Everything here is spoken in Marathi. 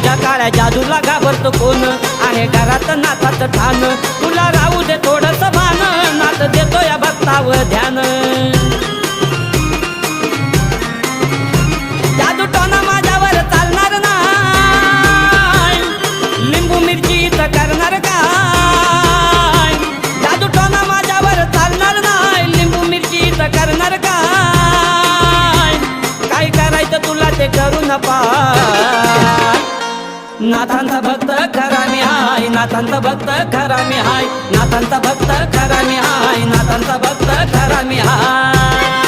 तुझ्या काळ्या जादूला घाबरतो कोण आहे घरात नाथाचं ठाण तुला राहू दे थोडस भान नाथ देतो या भक्तावर ध्यान जादू टोना माझ्यावर चालणार नाही लिंबू मिरची तर करणार काय जादू टोना माझ्यावर चालणार नाही लिंबू मिरची तर करणार काय काय करायचं तुला ते करू न पाय नाथांचा भक्त खरा मी हाय नाथांचा भक्त खरा मी हाय नाथांचा भक्त खरा मी हाय नाथांचा भक्त खरा मी हाय